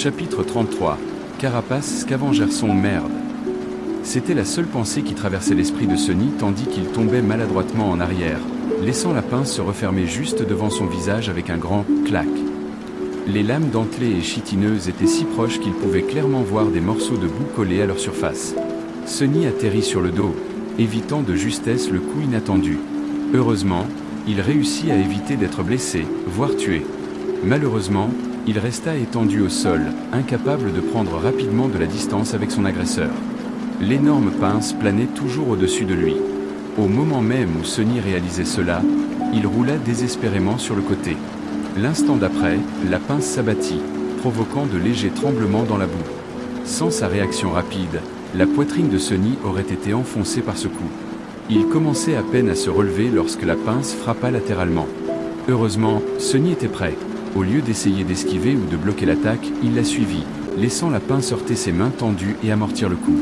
Chapitre 33. Carapace Scavengerson merde. C'était la seule pensée qui traversait l'esprit de Sonny tandis qu'il tombait maladroitement en arrière, laissant la pince se refermer juste devant son visage avec un grand « clac ». Les lames dentelées et chitineuses étaient si proches qu'il pouvait clairement voir des morceaux de boue collés à leur surface. Sonny atterrit sur le dos, évitant de justesse le coup inattendu. Heureusement, il réussit à éviter d'être blessé, voire tué. Malheureusement, il resta étendu au sol, incapable de prendre rapidement de la distance avec son agresseur. L'énorme pince planait toujours au-dessus de lui. Au moment même où Sonny réalisait cela, il roula désespérément sur le côté. L'instant d'après, la pince s'abattit, provoquant de légers tremblements dans la boue. Sans sa réaction rapide, la poitrine de Sonny aurait été enfoncée par ce coup. Il commençait à peine à se relever lorsque la pince frappa latéralement. Heureusement, Sonny était prêt. Au lieu d'essayer d'esquiver ou de bloquer l'attaque, il la suivit, laissant la pince heurter ses mains tendues et amortir le coup.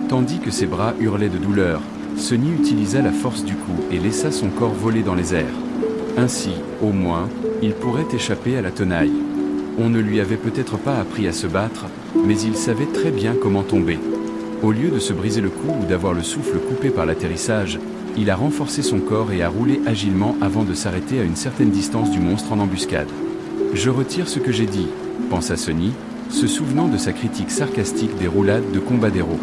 Tandis que ses bras hurlaient de douleur, Sonny utilisa la force du coup et laissa son corps voler dans les airs. Ainsi, au moins, il pourrait échapper à la tenaille. On ne lui avait peut-être pas appris à se battre, mais il savait très bien comment tomber. Au lieu de se briser le cou ou d'avoir le souffle coupé par l'atterrissage, il a renforcé son corps et a roulé agilement avant de s'arrêter à une certaine distance du monstre en embuscade. « Je retire ce que j'ai dit », pensa Sonny, se souvenant de sa critique sarcastique des roulades de combat d'héros.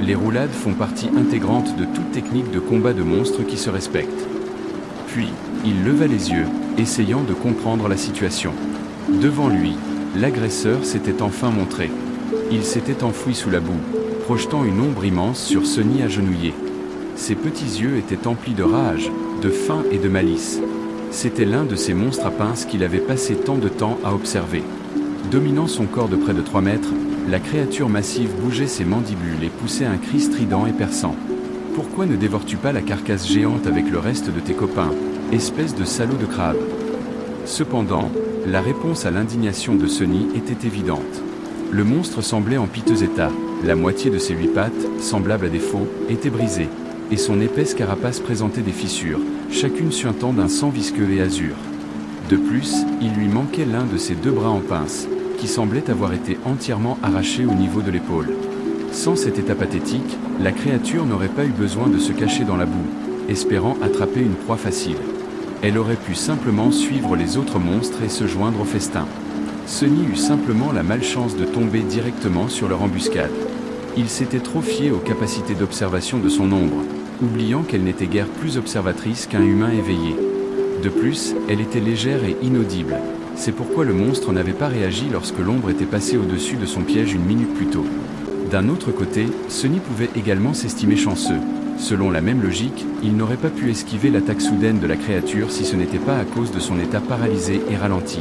Les roulades font partie intégrante de toute technique de combat de monstres qui se respecte. Puis, il leva les yeux, essayant de comprendre la situation. Devant lui, l'agresseur s'était enfin montré. Il s'était enfoui sous la boue, projetant une ombre immense sur Sonny agenouillé. Ses petits yeux étaient emplis de rage, de faim et de malice. C'était l'un de ces monstres à pinces qu'il avait passé tant de temps à observer. Dominant son corps de près de 3 mètres, la créature massive bougeait ses mandibules et poussait un cri strident et perçant. « Pourquoi ne dévores-tu pas la carcasse géante avec le reste de tes copains, espèce de salaud de crabe ?» Cependant, la réponse à l'indignation de Sonny était évidente. Le monstre semblait en piteux état, la moitié de ses 8 pattes, semblables à des faux, était brisée, et son épaisse carapace présentait des fissures, chacune suintant d'un sang visqueux et azur. De plus, il lui manquait l'un de ses 2 bras en pince, qui semblait avoir été entièrement arraché au niveau de l'épaule. Sans cet état pathétique, la créature n'aurait pas eu besoin de se cacher dans la boue, espérant attraper une proie facile. Elle aurait pu simplement suivre les autres monstres et se joindre au festin. Sonny eut simplement la malchance de tomber directement sur leur embuscade. Il s'était trop fié aux capacités d'observation de son ombre, oubliant qu'elle n'était guère plus observatrice qu'un humain éveillé. De plus, elle était légère et inaudible. C'est pourquoi le monstre n'avait pas réagi lorsque l'ombre était passée au-dessus de son piège une minute plus tôt. D'un autre côté, Sonny pouvait également s'estimer chanceux. Selon la même logique, il n'aurait pas pu esquiver l'attaque soudaine de la créature si ce n'était pas à cause de son état paralysé et ralenti.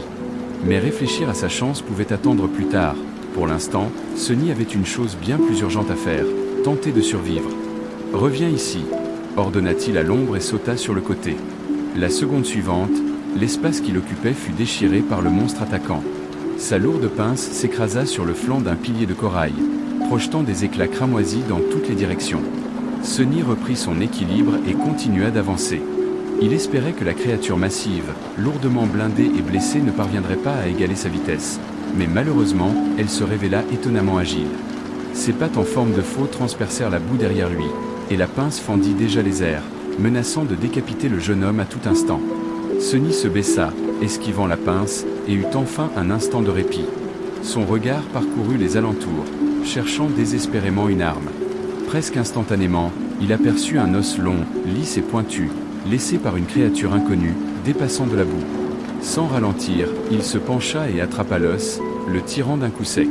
Mais réfléchir à sa chance pouvait attendre plus tard. Pour l'instant, Sonny avait une chose bien plus urgente à faire, tenter de survivre. « Reviens ici », ordonna-t-il à l'ombre et sauta sur le côté. La seconde suivante, l'espace qu'il occupait fut déchiré par le monstre attaquant. Sa lourde pince s'écrasa sur le flanc d'un pilier de corail, projetant des éclats cramoisis dans toutes les directions. Sonny reprit son équilibre et continua d'avancer. Il espérait que la créature massive, lourdement blindée et blessée ne parviendrait pas à égaler sa vitesse. Mais malheureusement, elle se révéla étonnamment agile. Ses pattes en forme de faux transpercèrent la boue derrière lui, et la pince fendit déjà les airs, menaçant de décapiter le jeune homme à tout instant. Sonny se baissa, esquivant la pince, et eut enfin un instant de répit. Son regard parcourut les alentours, cherchant désespérément une arme. Presque instantanément, il aperçut un os long, lisse et pointu, laissé par une créature inconnue, dépassant de la boue. Sans ralentir, il se pencha et attrapa l'os, le tirant d'un coup sec.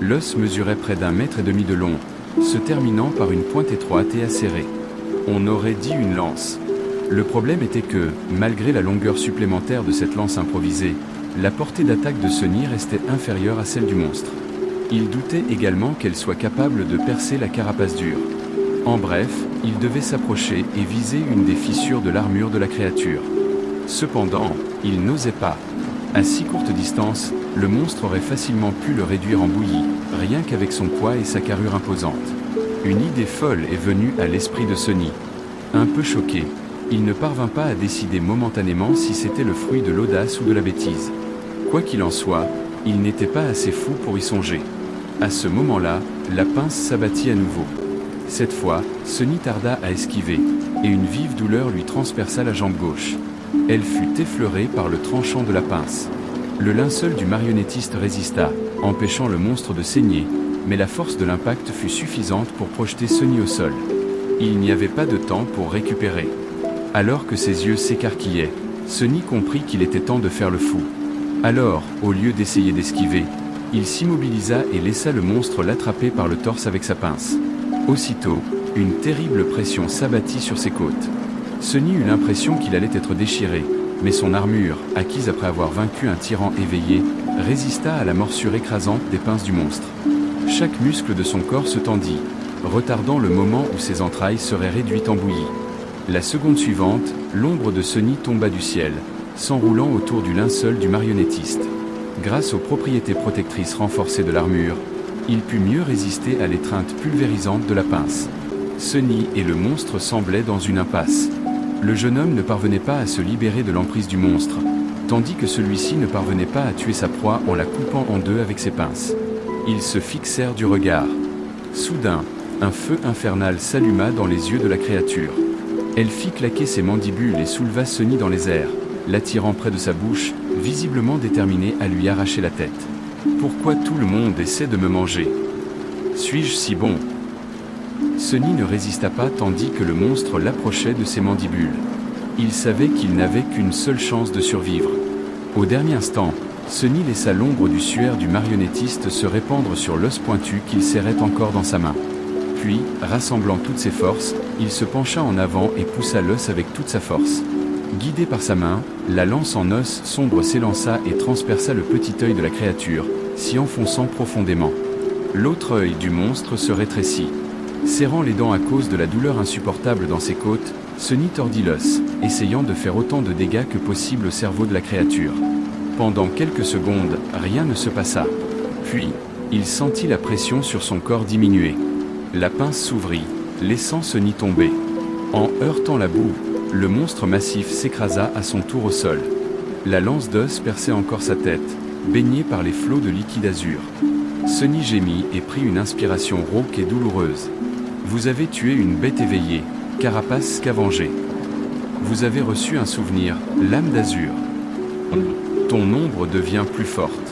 L'os mesurait près d'1,5 mètre de long, se terminant par une pointe étroite et acérée. On aurait dit une lance. Le problème était que, malgré la longueur supplémentaire de cette lance improvisée, la portée d'attaque de Sonny restait inférieure à celle du monstre. Il doutait également qu'elle soit capable de percer la carapace dure. En bref, il devait s'approcher et viser une des fissures de l'armure de la créature. Cependant, il n'osait pas. À si courte distance, le monstre aurait facilement pu le réduire en bouillie, rien qu'avec son poids et sa carrure imposante. Une idée folle est venue à l'esprit de Sonny. Un peu choqué, il ne parvint pas à décider momentanément si c'était le fruit de l'audace ou de la bêtise. Quoi qu'il en soit, il n'était pas assez fou pour y songer. À ce moment-là, la pince s'abattit à nouveau. Cette fois, Sunny tarda à esquiver, et une vive douleur lui transperça la jambe gauche. Elle fut effleurée par le tranchant de la pince. Le linceul du marionnettiste résista, empêchant le monstre de saigner, mais la force de l'impact fut suffisante pour projeter Sunny au sol. Il n'y avait pas de temps pour récupérer. Alors que ses yeux s'écarquillaient, Sunny comprit qu'il était temps de faire le fou. Alors, au lieu d'essayer d'esquiver, il s'immobilisa et laissa le monstre l'attraper par le torse avec sa pince. Aussitôt, une terrible pression s'abattit sur ses côtes. Sunny eut l'impression qu'il allait être déchiré, mais son armure, acquise après avoir vaincu un tyran éveillé, résista à la morsure écrasante des pinces du monstre. Chaque muscle de son corps se tendit, retardant le moment où ses entrailles seraient réduites en bouillie. La seconde suivante, l'ombre de Sunny tomba du ciel, s'enroulant autour du linceul du marionnettiste. Grâce aux propriétés protectrices renforcées de l'armure, il put mieux résister à l'étreinte pulvérisante de la pince. Sunny et le monstre semblaient dans une impasse. Le jeune homme ne parvenait pas à se libérer de l'emprise du monstre, tandis que celui-ci ne parvenait pas à tuer sa proie en la coupant en deux avec ses pinces. Ils se fixèrent du regard. Soudain, un feu infernal s'alluma dans les yeux de la créature. Elle fit claquer ses mandibules et souleva Sunny dans les airs, l'attirant près de sa bouche, visiblement déterminée à lui arracher la tête. « Pourquoi tout le monde essaie de me manger? Suis-je si bon ?» Sunny ne résista pas tandis que le monstre l'approchait de ses mandibules. Il savait qu'il n'avait qu'une seule chance de survivre. Au dernier instant, Sunny laissa l'ombre du suaire du marionnettiste se répandre sur l'os pointu qu'il serrait encore dans sa main. Puis, rassemblant toutes ses forces, il se pencha en avant et poussa l'os avec toute sa force. Guidé par sa main, la lance en os sombre s'élança et transperça le petit œil de la créature, s'y enfonçant profondément. L'autre œil du monstre se rétrécit. Serrant les dents à cause de la douleur insupportable dans ses côtes, Sunny tordit l'os, essayant de faire autant de dégâts que possible au cerveau de la créature. Pendant quelques secondes, rien ne se passa. Puis, il sentit la pression sur son corps diminuer. La pince s'ouvrit, laissant Sunny tomber. En heurtant la boue, le monstre massif s'écrasa à son tour au sol. La lance d'os perçait encore sa tête, baignée par les flots de liquide azur. Sunny gémit et prit une inspiration rauque et douloureuse. Vous avez tué une bête éveillée, carapace scavengée. Vous avez reçu un souvenir, lame d'azur. Ton ombre devient plus forte.